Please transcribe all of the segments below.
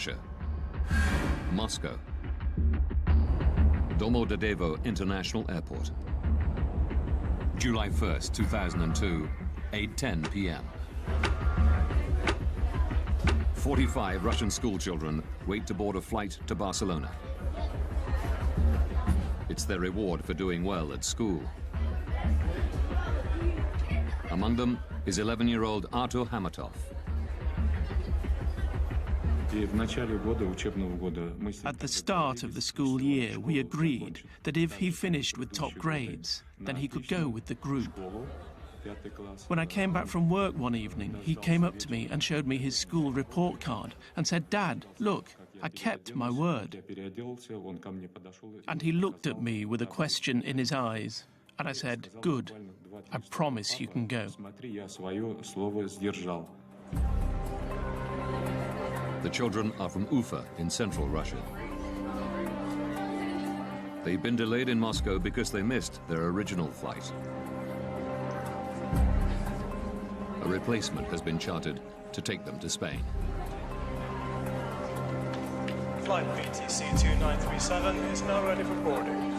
Russia. Moscow. Domodedovo International Airport. July 1st, 2002, 8:10 p.m. 45 Russian schoolchildren wait to board a flight to Barcelona. It's their reward for doing well at school. Among them is 11-year-old Artur Hamatov. At the start of the school year, we agreed that if he finished with top grades, then he could go with the group. When I came back from work one evening, he came up to me and showed me his school report card and said, "Dad, look, I kept my word." And he looked at me with a question in his eyes, and I said, "Good, I promise you can go." The children are from Ufa in central Russia. They've been delayed in Moscow because they missed their original flight. A replacement has been chartered to take them to Spain. Flight BTC 2937 is now ready for boarding.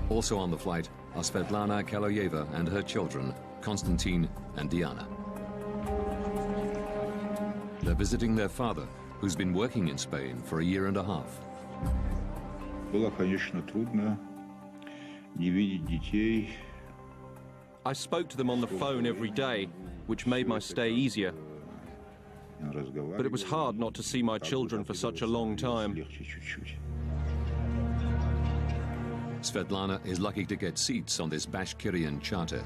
Also on the flight are Svetlana Kaloyeva and her children, Konstantin and Diana. They're visiting their father, who's been working in Spain for a year and a half. I spoke to them on the phone every day, which made my stay easier. But it was hard not to see my children for such a long time. Svetlana is lucky to get seats on this Bashkirian charter.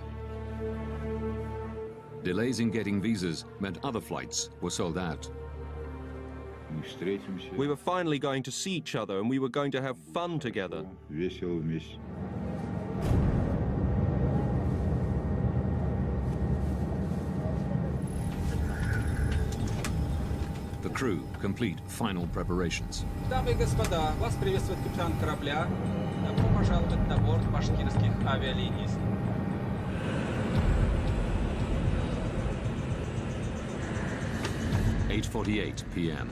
Delays in getting visas meant other flights were sold out. We were finally going to see each other and we were going to have fun together. The crew complete final preparations. Дамы и господа, вас приветствует капитан корабля. Добро пожаловать на борт башкирских авиалиний. 8:48 p.m.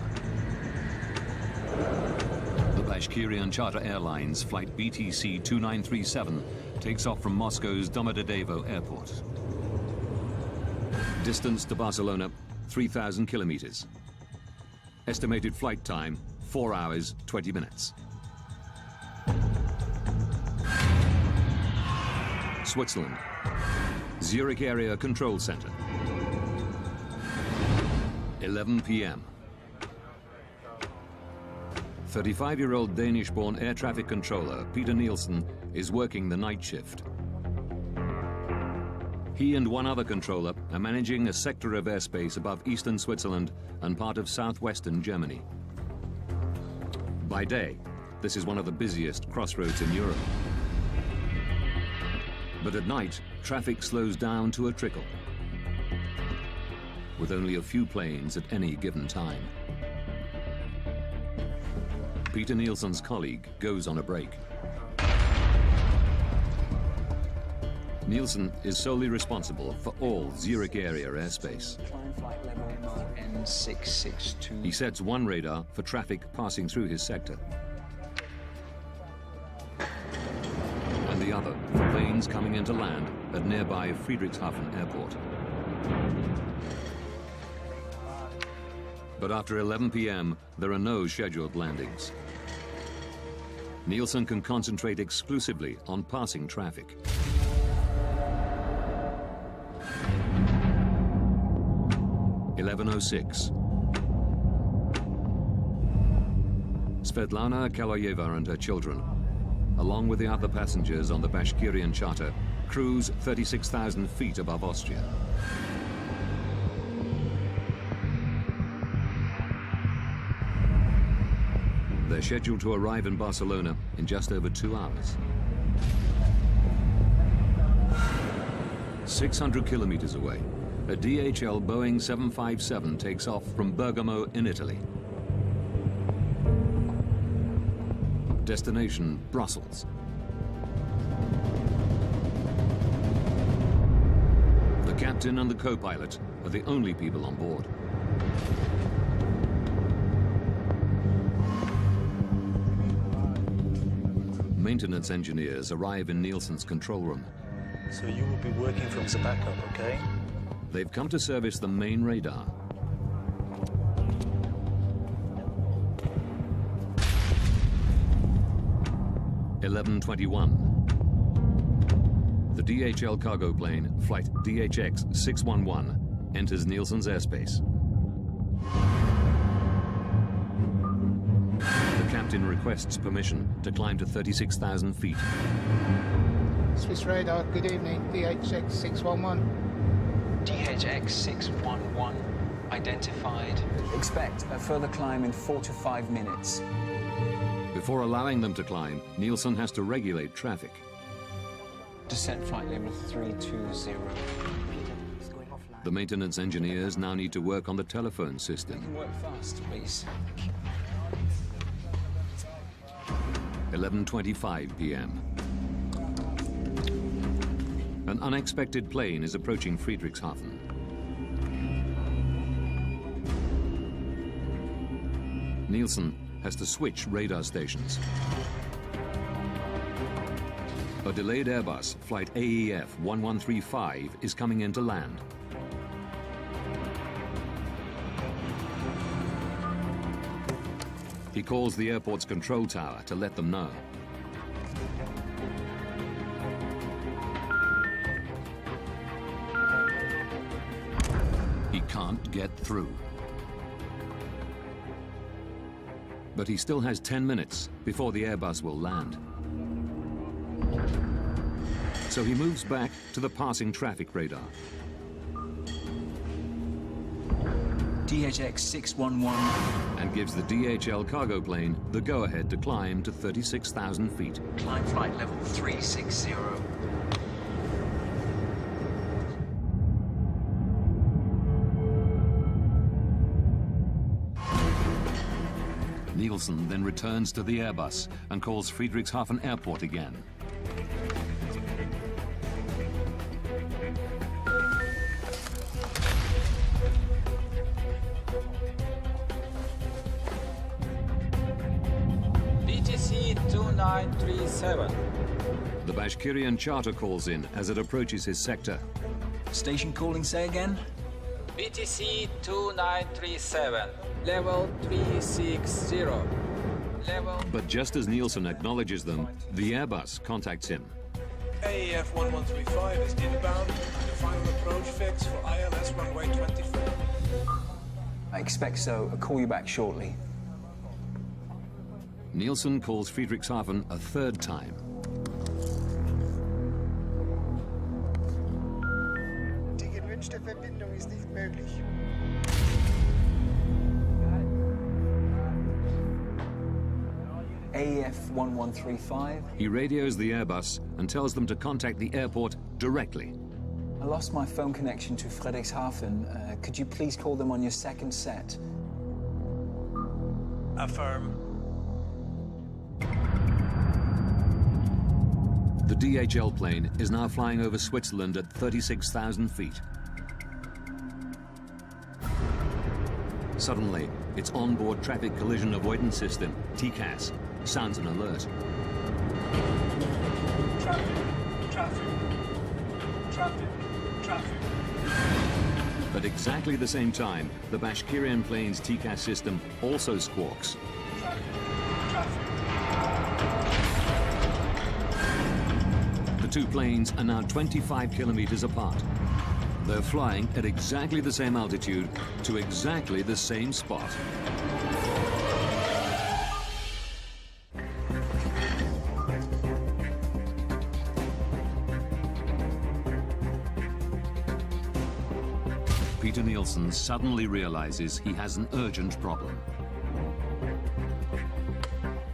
The Bashkirian Charter Airlines flight BTC 2937 takes off from Moscow's Domodedovo Airport. Distance to Barcelona, 3,000 kilometers. Estimated flight time, 4 hours, 20 minutes. Switzerland. Zurich Area Control Center. 11 p.m. 35-year-old Danish-born air traffic controller Peter Nielsen is working the night shift. He and one other controller are managing a sector of airspace above eastern Switzerland and part of southwestern Germany. By day, this is one of the busiest crossroads in Europe. But at night, traffic slows down to a trickle, with only a few planes at any given time. Peter Nielsen's colleague goes on a break. Nielsen is solely responsible for all Zurich area airspace. He sets one radar for traffic passing through his sector, and the other for planes coming into land at nearby Friedrichshafen Airport. But after 11 p.m., there are no scheduled landings. Nielsen can concentrate exclusively on passing traffic. (11:06). Svetlana Kaloyeva and her children, along with the other passengers on the Bashkirian charter, cruise 36,000 feet above Austria. They're scheduled to arrive in Barcelona in just over 2 hours. 600 kilometers away, a DHL Boeing 757 takes off from Bergamo in Italy. Destination, Brussels. The captain and the co-pilot are the only people on board. maintenance engineers arrive in Nielsen's control room. So you will be working from the backup, okay? They've come to service the main radar. (11:21). The DHL cargo plane, flight DHX 611, enters Nielsen's airspace. The captain requests permission to climb to 36,000 feet. Swiss radar, good evening, DHX 611. DHX 611 identified. Expect a further climb in 4 to 5 minutes. Before allowing them to climb, Nielsen has to regulate traffic. Descent flight level 320. The maintenance engineers now need to work on the telephone system. Work fast, please. 11:25 p.m. An unexpected plane is approaching Friedrichshafen. Nielsen has to switch radar stations. A delayed Airbus, flight AEF 1135, is coming in to land. He calls the airport's control tower to let them know. He can't get through. But he still has 10 minutes before the Airbus will land. So he moves back to the passing traffic radar. DHX 611. And gives the DHL cargo plane the go-ahead to climb to 36,000 feet. Climb flight level 360. Nielsen then returns to the Airbus and calls Friedrichshafen Airport again. BTC 2937. The Bashkirian charter calls in as it approaches his sector. Station calling, say again? BTC 2937. Level 360. Level... But just as Nielsen acknowledges them, the Airbus contacts him. AEF 1135 is inbound. The final approach fix for ILS runway 24. I expect so. I'll call you back shortly. Nielsen calls Friedrichshafen a third time. Die gewünschte Verbindung ist nicht möglich. AEF 1135. He radios the Airbus and tells them to contact the airport directly. I lost my phone connection to Friedrichshafen. Could you please call them on your second set? Affirm. The DHL plane is now flying over Switzerland at 36,000 feet. Suddenly, its onboard traffic collision avoidance system, TCAS, sounds an alert. Traffic. At exactly the same time, the Bashkirian plane's TCAS system also squawks. The two planes are now 25 kilometers apart. They're flying at exactly the same altitude to exactly the same spot. Peter Nielsen suddenly realizes he has an urgent problem.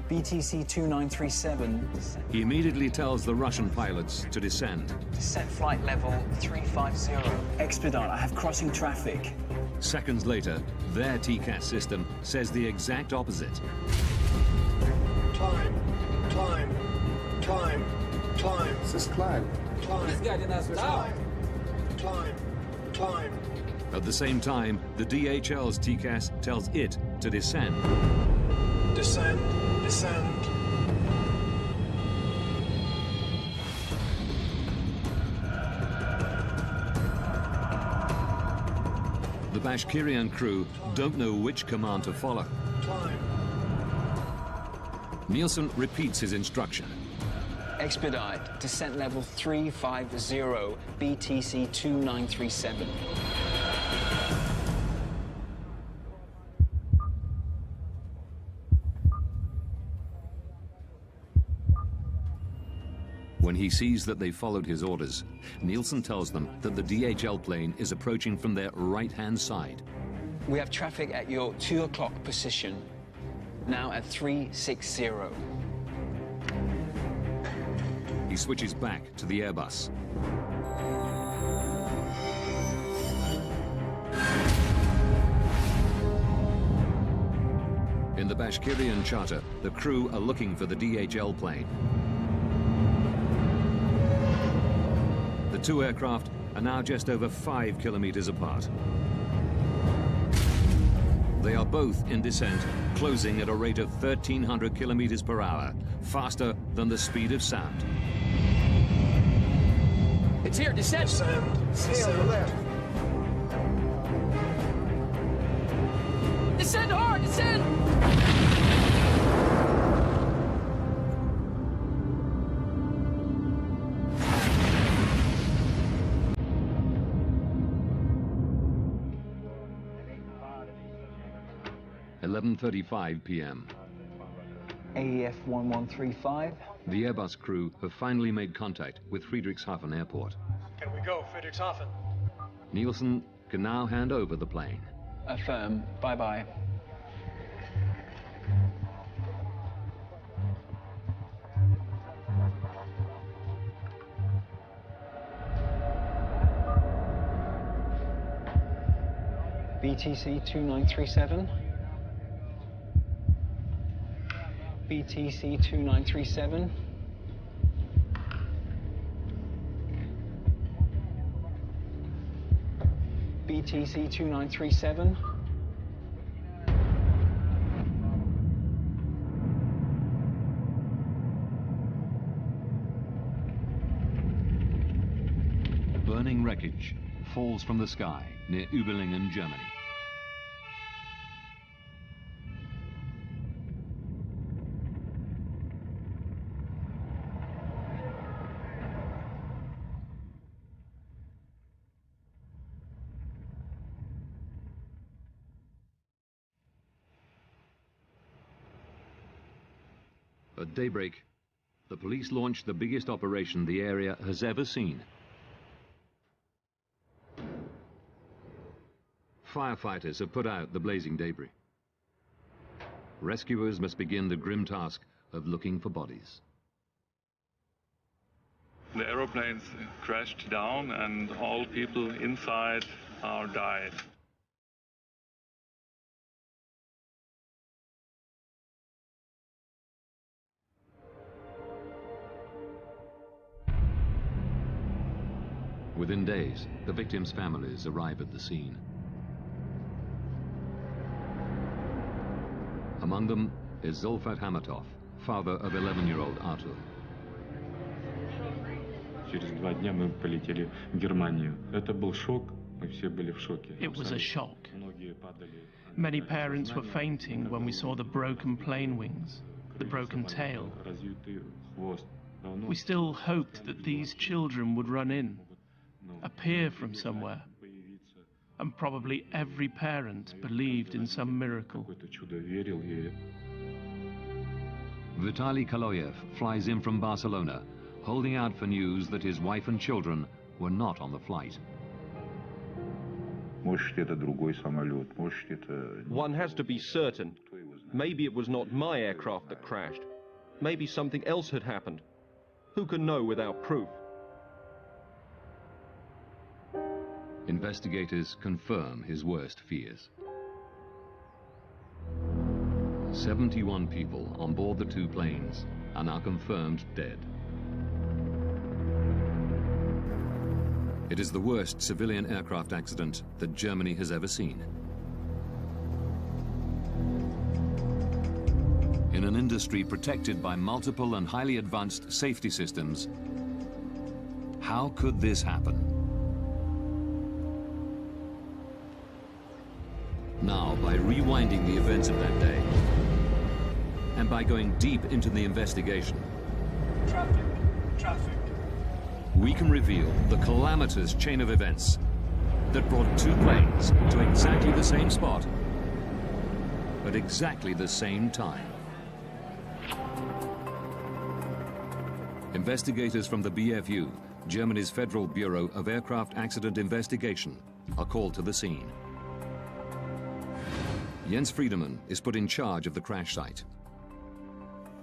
BTC 2937. He immediately tells the Russian pilots to descend. Descent flight level 350. Expedite, I have crossing traffic. Seconds later, their TCAS system says the exact opposite. Climb. Es ist klein. He's getting us down. Climb. At the same time, the DHL's TCAS tells it to descend. Descend. Bashkirian crew don't know which command to follow. Climb. Nielsen repeats his instruction. Expedite, descent level 350, BTC 2937. When he sees that they followed his orders, Nielsen tells them that the DHL plane is approaching from their right-hand side. We have traffic at your 2 o'clock position, now at 360. He switches back to the Airbus. In the Bashkirian charter, the crew are looking for the DHL plane. The two aircraft are now just over 5 kilometers apart. They are both in descent, closing at a rate of 1,300 kilometers per hour, faster than the speed of sound. It's here, descent! Stay on the left. Descend hard, descend! 11:35 p.m. AEF 1135. The Airbus crew have finally made contact with Friedrichshafen Airport. Can we go, Friedrichshafen? Nielsen can now hand over the plane. Affirm, bye-bye. BTC 2937. BTC 2937. BTC 2937. Burning wreckage falls from the sky near Überlingen, Germany. At daybreak, the police launched the biggest operation the area has ever seen. Firefighters have put out the blazing debris. Rescuers must begin the grim task of looking for bodies. The aeroplanes crashed down and all people inside are died. Within days, the victims' families arrive at the scene. Among them is Zulfat Hamatov, father of 11-year-old Artur. Через 2 дня мы полетели в Германию. Это был шок, мы все были в шоке. It was a shock. Many parents were fainting when we saw the broken plane wings, the broken tail. We still hoped that these children would run in, appear from somewhere, and probably every parent believed in some miracle. Vitaly Kaloyev flies in from Barcelona, holding out for news that his wife and children were not on the flight. One has to be certain. Maybe it was not my aircraft that crashed. Maybe something else had happened. Who can know without proof? Investigators confirm his worst fears. 71 people on board the two planes are now confirmed dead. It is the worst civilian aircraft accident that Germany has ever seen. In an industry protected by multiple and highly advanced safety systems, how could this happen? Now, by rewinding the events of that day, and by going deep into the investigation, Traffic. we can reveal the calamitous chain of events that brought two planes to exactly the same spot at exactly the same time. Investigators from the BFU, Germany's Federal Bureau of Aircraft Accident Investigation, are called to the scene. Jens Friedemann is put in charge of the crash site.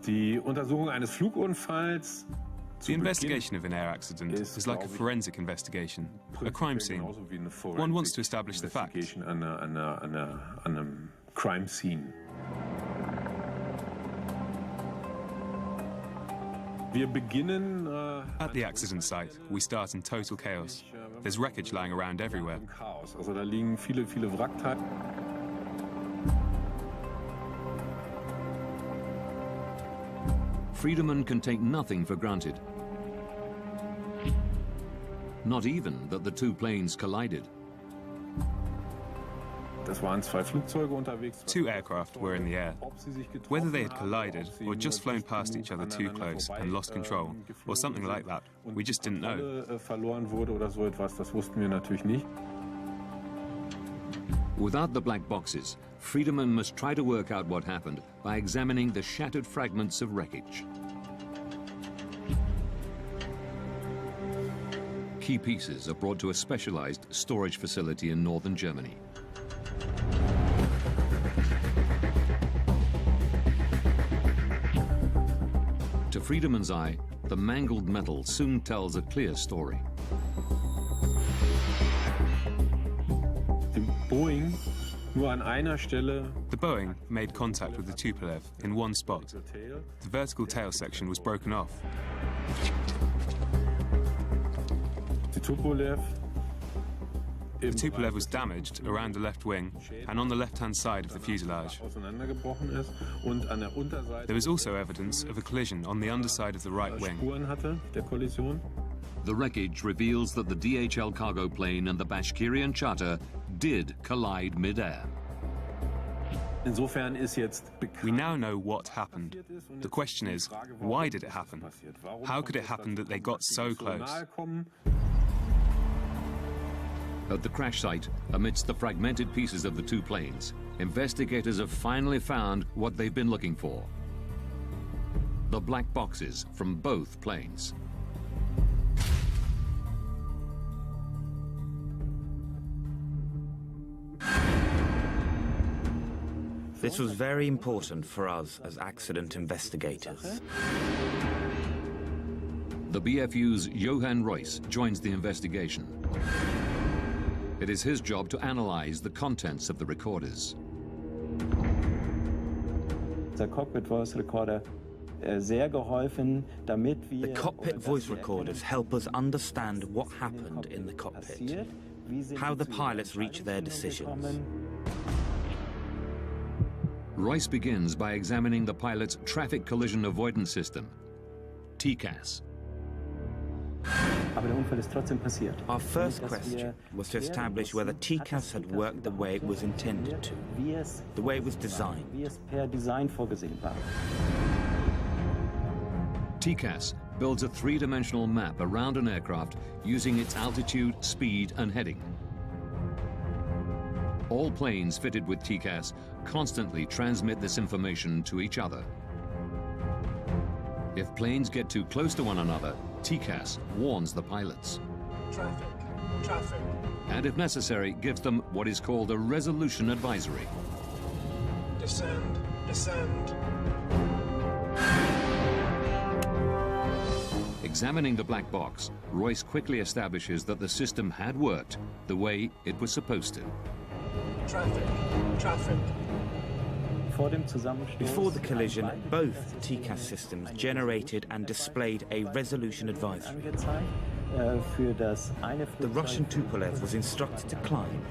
Die Untersuchung eines Flugunfalls. The investigation of an air accident is like a forensic investigation, a crime scene. One wants to establish the facts. An einem crime scene. Wir beginnen At the accident site, we start in total chaos. There's wreckage lying around everywhere. Chaos. Also da liegen viele Wrackteile. Friedemann can take nothing for granted. Not even that the two planes collided. Das waren zwei Flugzeuge unterwegs. Two aircraft were in the air. Whether they had collided or just flown past each other too close and lost control, or something like that, we just didn't know. Verloren wurde oder so etwas, das wussten wir natürlich nicht. Without the black boxes, Friedemann must try to work out what happened by examining the shattered fragments of wreckage. Key pieces are brought to a specialized storage facility in northern Germany. To Friedemann's eye, the mangled metal soon tells a clear story. The Boeing nur an einer Stelle. The Boeing made contact with the Tupolev in one spot. The vertical tail section was broken off. The Tupolev. The Tupolev was damaged around the left wing and on the left-hand side of the fuselage. There was also evidence of a collision on the underside of the right wing. The wreckage reveals that the DHL cargo plane and the Bashkirian charter did collide mid-air. We now know what happened. The question is, why did it happen? How could it happen that they got so close? At the crash site, amidst the fragmented pieces of the two planes, investigators have finally found what they've been looking for: the black boxes from both planes. This was very important for us as accident investigators. The BFU's Johann Reuss joins the investigation. It is his job to analyze the contents of the recorders. The cockpit voice recorders help us understand what happened in the cockpit, how the pilots reach their decisions. Reuss begins by examining the pilot's traffic collision avoidance system, TCAS. Our first question was to establish whether TCAS had worked the way it was intended to, the way it was designed. TCAS builds a three-dimensional map around an aircraft using its altitude, speed, and heading. All planes fitted with TCAS constantly transmit this information to each other. If planes get too close to one another, TCAS warns the pilots. Traffic. And if necessary, gives them what is called a resolution advisory. Descend. Examining the black box, Reuss quickly establishes that the system had worked the way it was supposed to. Traffic. Before the collision, both TCAS systems generated and displayed a resolution advisory. The Russian Tupolev was instructed to climb,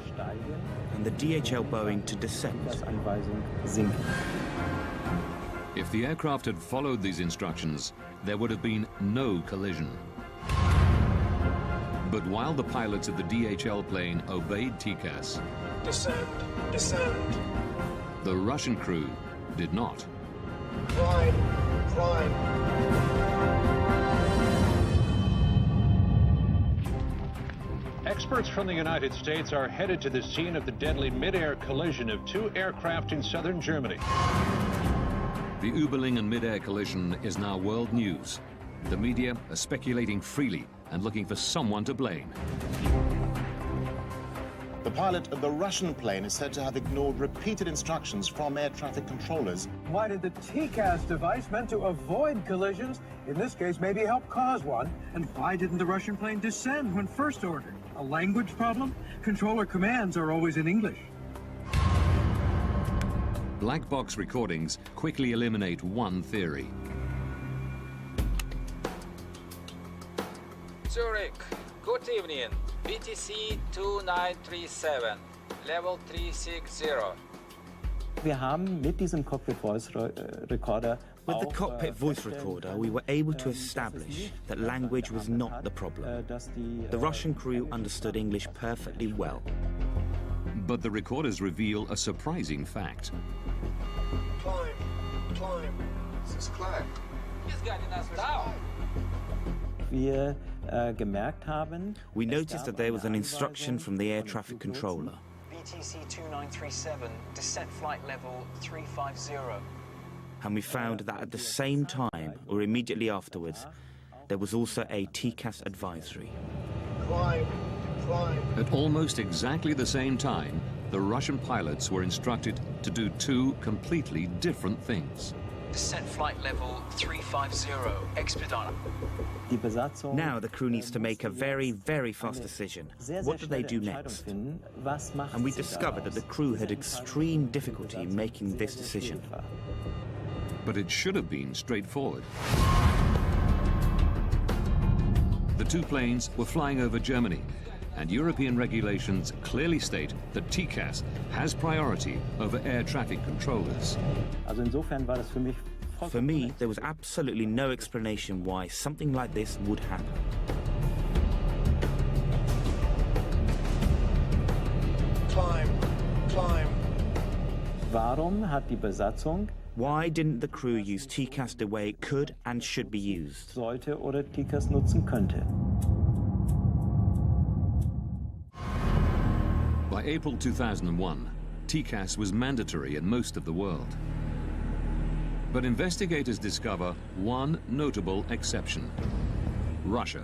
and the DHL Boeing to descend. If the aircraft had followed these instructions, there would have been no collision. But while the pilots of the DHL plane obeyed TCAS, descend, descend. The Russian crew did not. Climb, climb. Experts from the United States are headed to the scene of the deadly mid-air collision of two aircraft in southern Germany. The Überlingen mid-air collision is now world news. The media are speculating freely and looking for someone to blame. The pilot of the Russian plane is said to have ignored repeated instructions from air traffic controllers. Why did the TCAS device meant to avoid collisions, in this case maybe help cause one? And why didn't the Russian plane descend when first ordered? A language problem? Controller commands are always in English. Black box recordings quickly eliminate one theory. Zurich, good evening. BTC 2937, level 360. Wir haben mit diesem Cockpit Voice Recorder With the cockpit voice recorder, we were able to establish that language was not the problem. The Russian crew understood English perfectly well. But the recorders reveal a surprising fact. Climb, climb. This is climb. He's guiding us down. We noticed that there was an instruction from the air traffic controller. BTC 2937, descent flight level 350. And we found that at the same time, or immediately afterwards, there was also a TCAS advisory. Climb, climb. At almost exactly the same time, the Russian pilots were instructed to do two completely different things. Descent flight level 350, expedite. Now the crew needs to make a very, very fast decision. What do they do next? And we discovered that the crew had extreme difficulty making this decision. But it should have been straightforward. The two planes were flying over Germany, and European regulations clearly state that TCAS has priority over air traffic controllers. For me, there was absolutely no explanation why something like this would happen. Climb, climb. Why didn't the crew use TCAS the way it could and should be used? By April 2001, TCAS was mandatory in most of the world. But investigators discover one notable exception: Russia.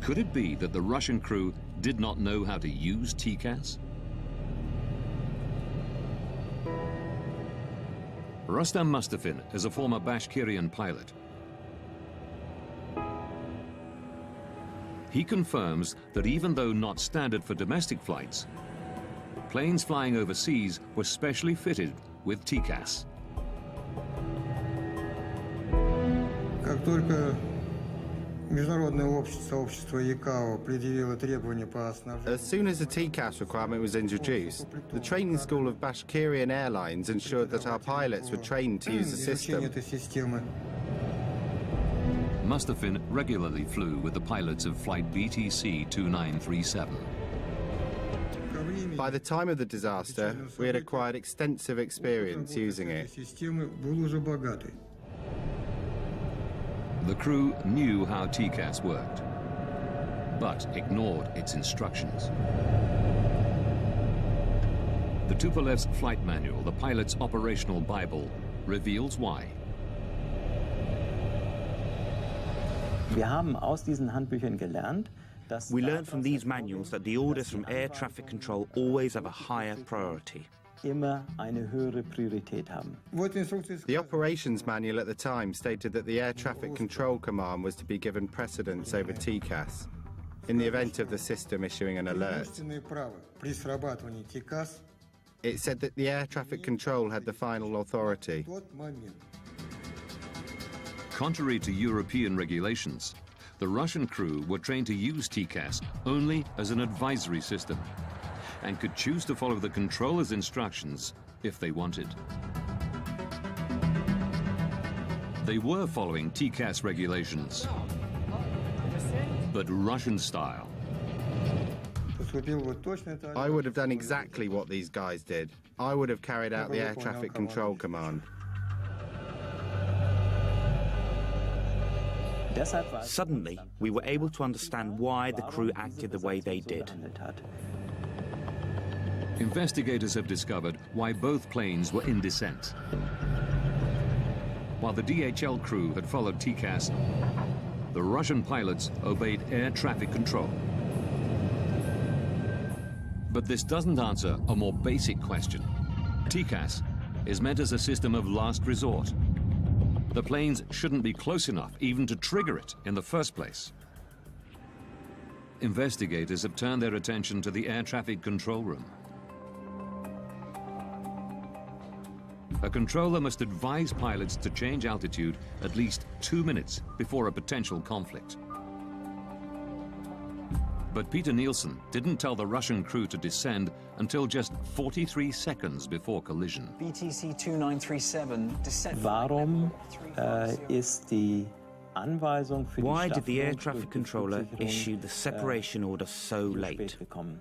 Could it be that the Russian crew did not know how to use TCAS? Rustam Mustafin is a former Bashkirian pilot. He confirms that even though not standard for domestic flights, planes flying overseas were specially fitted with TCAS. As soon as the TCAS requirement was introduced, the training school of Bashkirian Airlines ensured that our pilots were trained to use the system. Mustafin regularly flew with the pilots of flight BTC 2937. By the time of the disaster, we had acquired extensive experience using it. The crew knew how TCAS worked, but ignored its instructions. The Tupolev's flight manual, the pilot's operational Bible, reveals why. We learned from these manuals that the orders from air traffic control always have a higher priority. The operations manual at the time stated that the air traffic control command was to be given precedence over TCAS in the event of the system issuing an alert. It said that the air traffic control had the final authority. Contrary to European regulations, the Russian crew were trained to use TCAS only as an advisory system and could choose to follow the controller's instructions if they wanted. They were following TCAS regulations, but Russian style. I would have done exactly what these guys did. I would have carried out the air traffic control command. Suddenly, we were able to understand why the crew acted the way they did. Investigators have discovered why both planes were in descent. While the DHL crew had followed TCAS, the Russian pilots obeyed air traffic control. But this doesn't answer a more basic question. TCAS is meant as a system of last resort. The planes shouldn't be close enough even to trigger it in the first place. Investigators have turned their attention to the air traffic control room. A controller must advise pilots to change altitude at least 2 minutes before a potential conflict. But Peter Nielsen didn't tell the Russian crew to descend until just 43 seconds before collision. BTC 2937, descent. Warum ist die Anweisung für die Why did the air Staffelung traffic durch die controller Flugsicherung, issue the separation order so late? gekommen?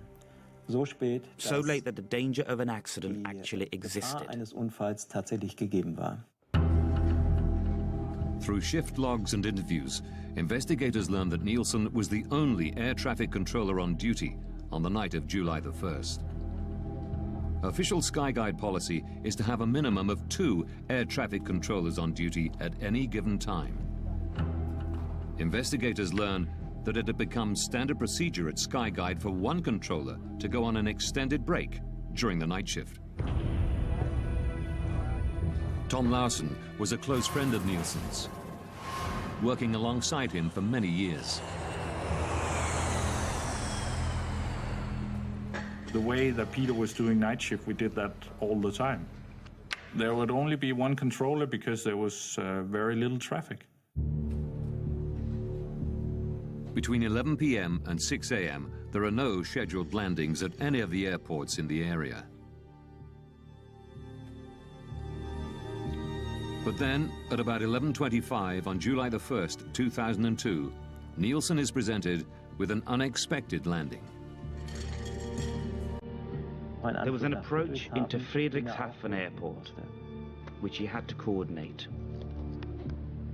So spät, So dass late that the danger of an accident actually die Gefahr existed. eines Unfalls tatsächlich gegeben war. Through shift logs and interviews, investigators learned that Nielsen was the only air traffic controller on duty on the night of July the 1st. Official Skyguide policy is to have a minimum of 2 air traffic controllers on duty at any given time. Investigators learn that it had become standard procedure at Skyguide for one controller to go on an extended break during the night shift. Tom Larson was a close friend of Nielsen's, working alongside him for many years. The way that Peter was doing night shift, we did that all the time. There would only be one controller because there was very little traffic. Between 11 p.m. and 6 a.m., there are no scheduled landings at any of the airports in the area. But then, at about 11:25 on July the 1st, 2002, Nielsen is presented with an unexpected landing. There was an approach into Friedrichshafen Airport, which he had to coordinate.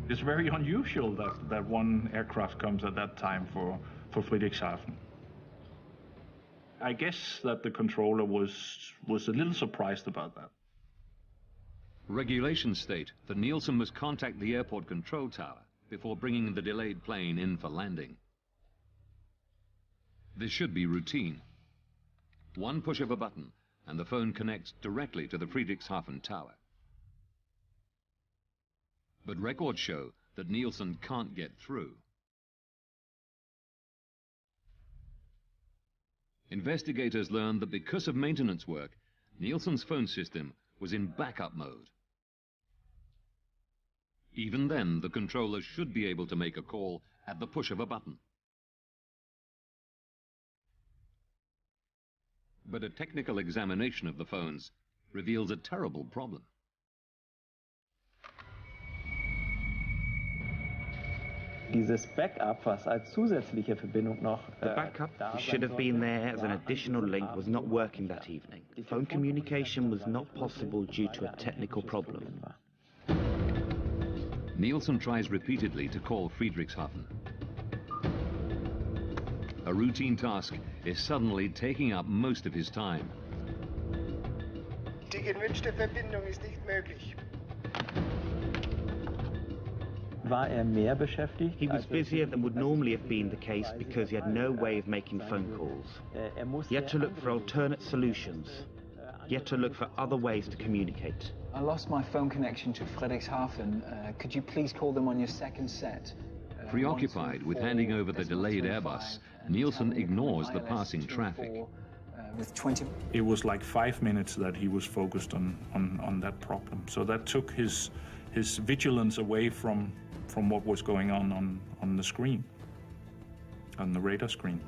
It's very unusual that one aircraft comes at that time for Friedrichshafen. I guess that the controller was a little surprised about that. Regulations state that Nielsen must contact the airport control tower before bringing the delayed plane in for landing. This should be routine. One push of a button and the phone connects directly to the Friedrichshafen tower. But records show that Nielsen can't get through. Investigators learned that because of maintenance work, Nielsen's phone system was in backup mode. Even then, the controller should be able to make a call at the push of a button. But a technical examination of the phones reveals a terrible problem. Dieses Backup, was als zusätzliche Verbindung noch The backup, which should have been there as an additional link, was not working that evening. Phone communication was not possible due to a technical problem. Nielsen tries repeatedly to call Friedrichshafen. A routine task is suddenly taking up most of his time. Die gewünschte Verbindung ist nicht möglich. War mehr beschäftigt? He was busier than would normally have been the case because he had no way of making phone calls. He had to look for alternate solutions. He had to look for other ways to communicate. I lost my phone connection to Friedrichshafen. Could you please call them on your second set? Preoccupied with handing over the delayed Airbus, Nielsen ignores the passing traffic. It was like 5 minutes that he was focused on that problem. So that took his vigilance away from what was going on the screen, on the radar screen.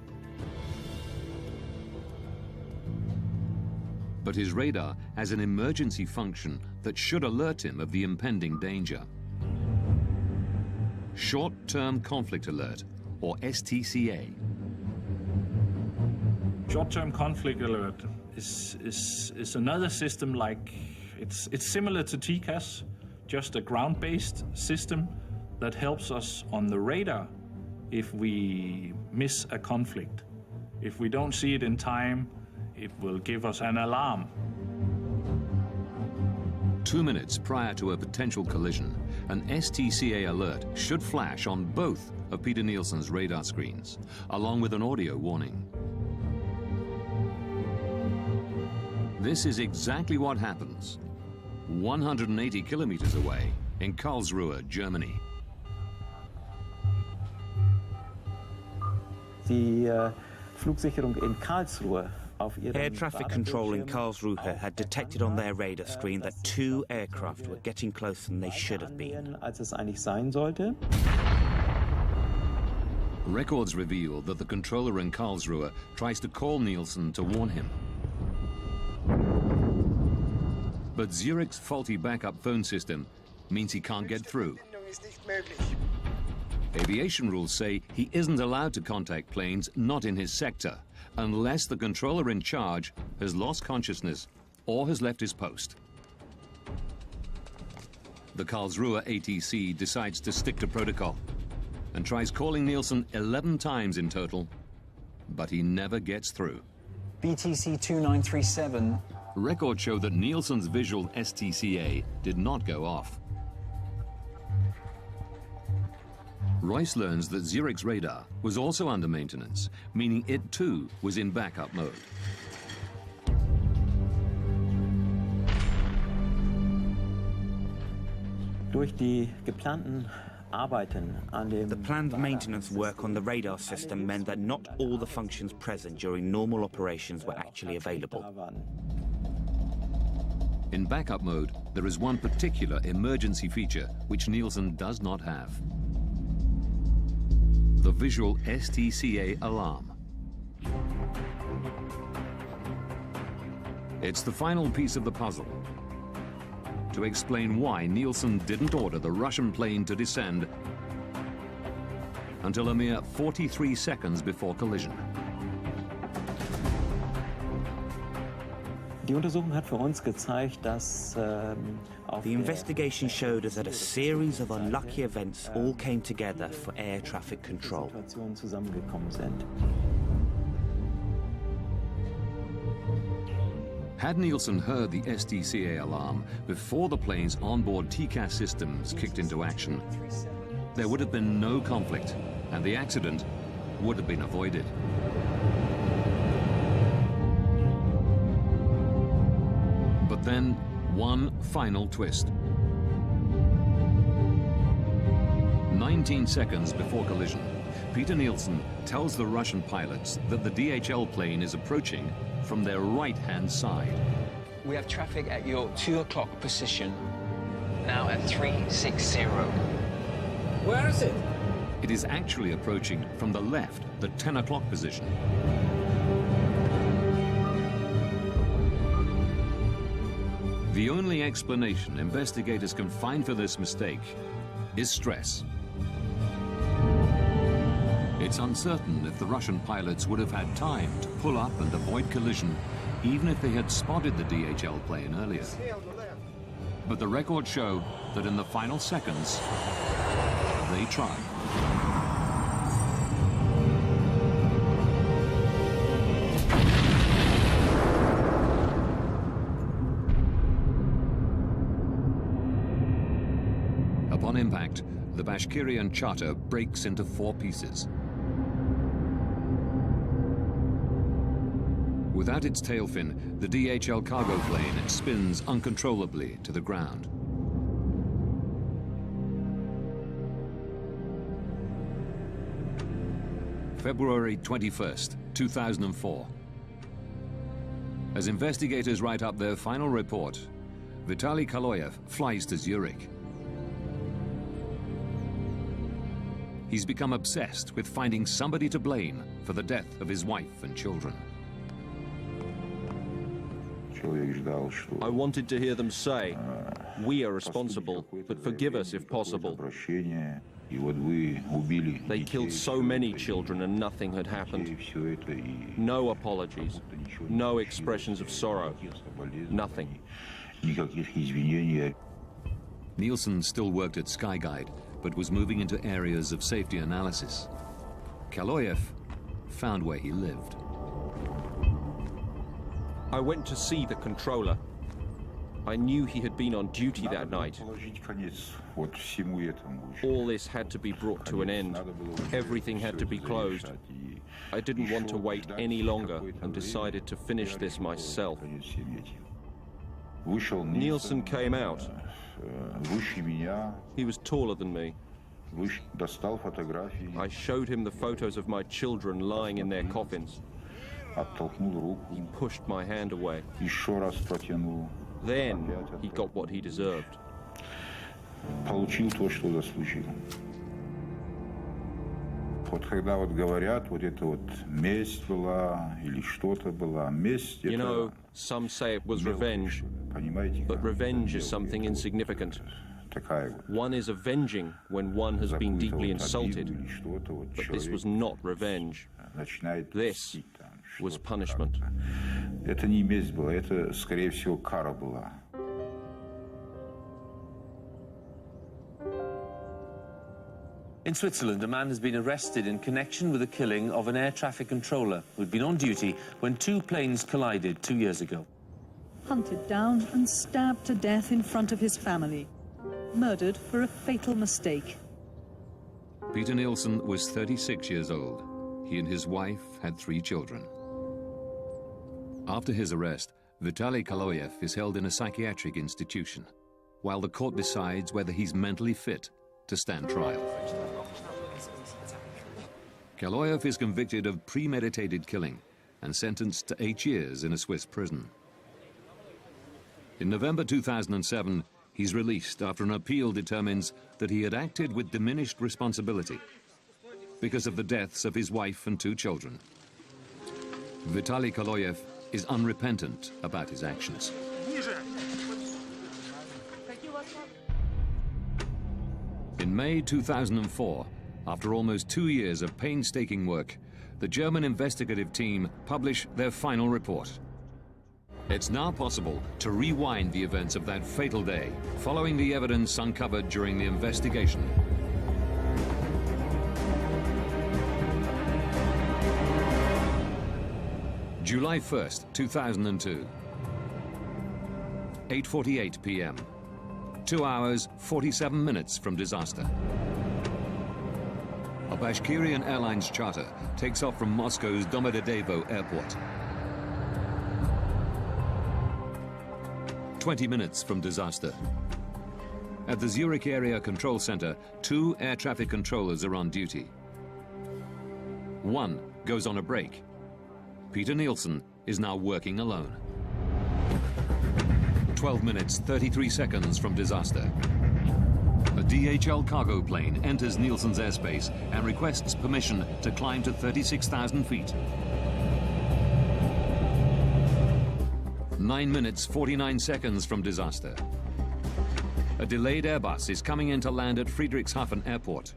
But his radar has an emergency function that should alert him of the impending danger. Short-term conflict alert, or STCA. Short-term conflict alert is another system like, it's similar to TCAS, just a ground-based system that helps us on the radar if we miss a conflict. If we don't see it in time, it will give us an alarm. 2 minutes prior to a potential collision, an STCA alert should flash on both of Peter Nielsen's radar screens, along with an audio warning. This is exactly what happens 180 kilometers away in Karlsruhe, Germany. Die Flugsicherung in Karlsruhe auf ihrem Air traffic control in Karlsruhe had detected on their radar screen that 2 aircraft were getting closer than they should have been. Als es eigentlich sein sollte. Records reveal that the controller in Karlsruhe tries to call Nielsen to warn him. But Zurich's faulty backup phone system means he can't get through. Aviation rules say he isn't allowed to contact planes not in his sector unless the controller in charge has lost consciousness or has left his post. The Karlsruhe ATC decides to stick to protocol and tries calling Nielsen 11 times in total, but he never gets through. BTC 2937. Records show that Nielsen's visual STCA did not go off. Royce learns that Zurich's radar was also under maintenance, meaning it too was in backup mode. Durch die geplanten Arbeiten an dem The planned maintenance work on the radar system meant that not all the functions present during normal operations were actually available. In backup mode, there is one particular emergency feature which Nielsen does not have. The visual STCA alarm. It's the final piece of the puzzle to explain why Nielsen didn't order the Russian plane to descend until a mere 43 seconds before collision. Die Untersuchung hat für uns gezeigt, dass The investigation showed us that a series of unlucky events all came together for air traffic control. zusammengekommen sind. Had Nielsen heard the STCA alarm before the plane's onboard TCAS systems kicked into action, there would have been no conflict, and the accident would have been avoided. But then, one final twist. 19 seconds before collision, Peter Nielsen tells the Russian pilots that the DHL plane is approaching from their right-hand side. We have traffic at your 2 o'clock position, now at 360. Where is it? It is actually approaching from the left, the 10 o'clock position. The only explanation investigators can find for this mistake is stress. It's uncertain if the Russian pilots would have had time to pull up and avoid collision, even if they had spotted the DHL plane earlier. But the records show that in the final seconds, they tried. Upon impact, the Bashkirian charter breaks into 4 pieces. Without its tail fin, the DHL cargo plane spins uncontrollably to the ground. February 21st, 2004. As investigators write up their final report, Vitaly Kaloyev flies to Zurich. He's become obsessed with finding somebody to blame for the death of his wife and children. I wanted to hear them say, we are responsible, but forgive us if possible. They killed so many children and nothing had happened. No apologies, no expressions of sorrow, nothing. Nielsen still worked at Skyguide, but was moving into areas of safety analysis. Kaloyev found where he lived. I went to see the controller. I knew he had been on duty that night. All this had to be brought to an end. Everything had to be closed. I didn't want to wait any longer and decided to finish this myself. Nielsen came out. He was taller than me. I showed him the photos of my children lying in their coffins. He pushed my hand away. Then he got what he deserved. You know, some say it was revenge, but revenge is something insignificant. One is avenging when one has been deeply insulted, but this was not revenge. This was punishment. Это не месть была, это, скорее всего, кара была. In Switzerland, a man has been arrested in connection with the killing of an air traffic controller who'd been on duty when two planes collided 2 years ago. Hunted down and stabbed to death in front of his family. Murdered for a fatal mistake. Peter Nielsen was 36 years old. He and his wife had 3 children. After his arrest, Vitaly Kaloyev is held in a psychiatric institution, while the court decides whether he's mentally fit to stand trial. Kaloyev is convicted of premeditated killing and sentenced to 8 years in a Swiss prison. In November 2007, he's released after an appeal determines that he had acted with diminished responsibility because of the deaths of his wife and 2 children. Vitaly Kaloyev is unrepentant about his actions. In May 2004, after almost 2 years of painstaking work, the German investigative team publish their final report. It's now possible to rewind the events of that fatal day, following the evidence uncovered during the investigation. July 1st, 2002. 8:48 p.m. 2 hours, 47 minutes from disaster. A Bashkirian Airlines charter takes off from Moscow's Domodedovo airport. 20 minutes from disaster. At the Zurich Area Control Center, 2 air traffic controllers are on duty. One goes on a break. Peter Nielsen is now working alone. 12 minutes, 33 seconds from disaster. A DHL cargo plane enters Nielsen's airspace and requests permission to climb to 36,000 feet. 9 minutes, 49 seconds from disaster. A delayed Airbus is coming in to land at Friedrichshafen Airport.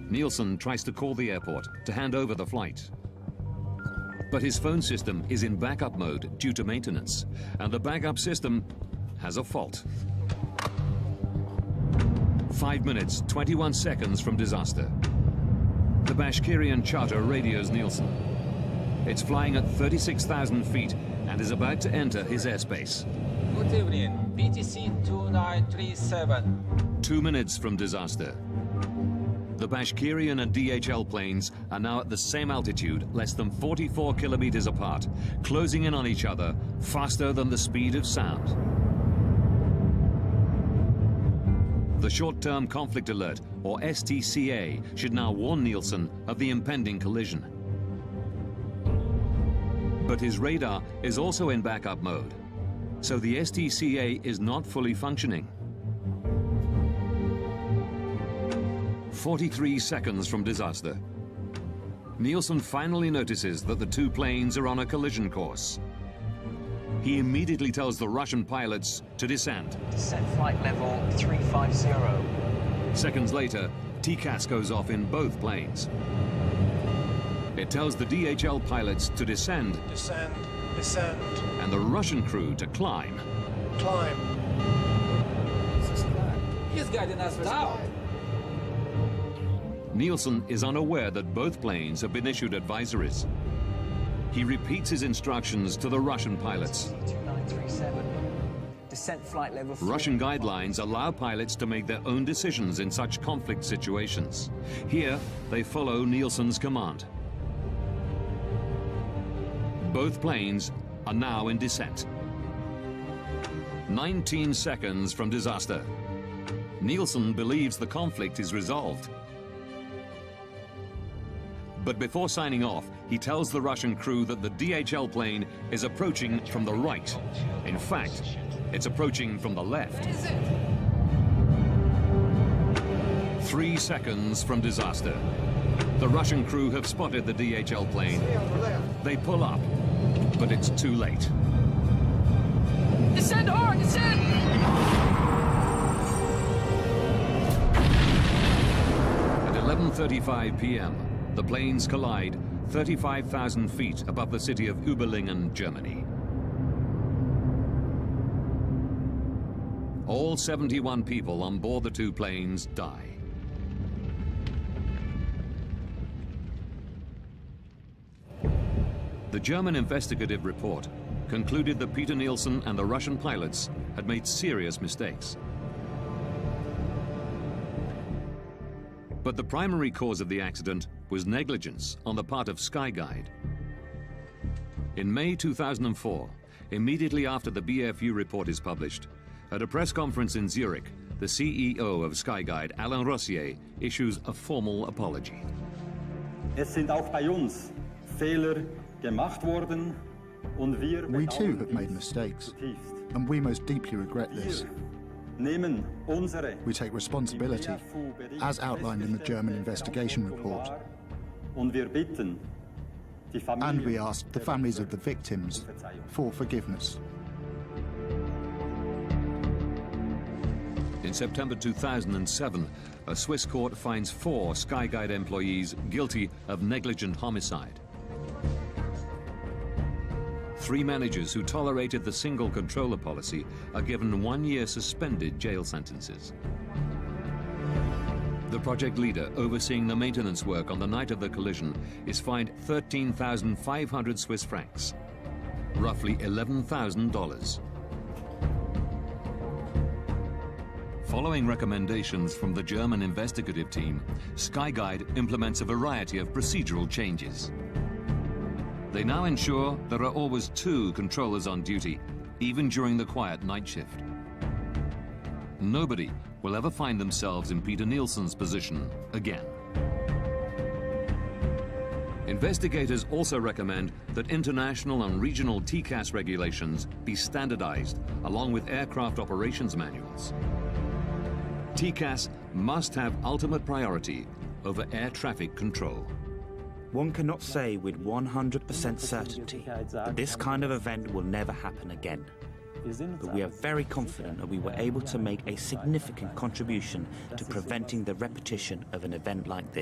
Nielsen tries to call the airport to hand over the flight. But his phone system is in backup mode due to maintenance, and the backup system has a fault. 5 minutes, 21 seconds from disaster. The Bashkirian charter radios Nielsen. It's flying at 36,000 feet and is about to enter his airspace. Good evening, PTC 2937. 2 minutes from disaster. The Bashkirian and DHL planes are now at the same altitude, less than 44 kilometers apart, closing in on each other faster than the speed of sound. The Short-Term Conflict Alert, or STCA, should now warn Nielsen of the impending collision. But his radar is also in backup mode, so the STCA is not fully functioning. 43 seconds from disaster. Nielsen finally notices that the 2 planes are on a collision course. He immediately tells the Russian pilots to descend. Descent flight level 350. Seconds later, TCAS goes off in both planes. It tells the DHL pilots to descend. Descend, descend. And the Russian crew to climb. Climb. He's guiding us down. Nielsen is unaware that both planes have been issued advisories. He repeats his instructions to the Russian pilots. 2937. Descent flight level 4. Russian guidelines allow pilots to make their own decisions in such conflict situations. Here, they follow Nielsen's command. Both planes are now in descent. 19 seconds from disaster. Nielsen believes the conflict is resolved. But before signing off, he tells the Russian crew that the DHL plane is approaching from the right. In fact, it's approaching from the left. 3 seconds from disaster. The Russian crew have spotted the DHL plane. They pull up, but it's too late. Descend hard, descend! At 11:35 p.m., the planes collide 35,000 feet above the city of Überlingen, Germany. All 71 people on board the two planes die. The German investigative report concluded that Peter Nielsen and the Russian pilots had made serious mistakes. But the primary cause of the accident was negligence on the part of Skyguide. In May 2004, immediately after the BFU report is published, at a press conference in Zurich, the CEO of Skyguide, Alain Rossier, issues a formal apology. Es sind auch bei uns Fehler gemacht worden und wir We too have made mistakes, and we most deeply regret this. We take responsibility, as outlined in the German investigation report. And we ask the families of the victims for forgiveness. In September 2007, a Swiss court finds 4 Skyguide employees guilty of negligent homicide. 3 managers who tolerated the single controller policy are given 1-year suspended jail sentences. The project leader overseeing the maintenance work on the night of the collision is fined 13,500 Swiss francs, roughly $11,000. Following recommendations from the German investigative team, Skyguide implements a variety of procedural changes. They now ensure there are always 2 controllers on duty, even during the quiet night shift. Nobody will ever find themselves in Peter Nielsen's position again. Investigators also recommend that international and regional TCAS regulations be standardized, along with aircraft operations manuals. TCAS must have ultimate priority over air traffic control. One cannot say with 100% certainty that this kind of event will never happen again. But we are very confident that we were able to make a significant contribution to preventing the repetition of an event like this.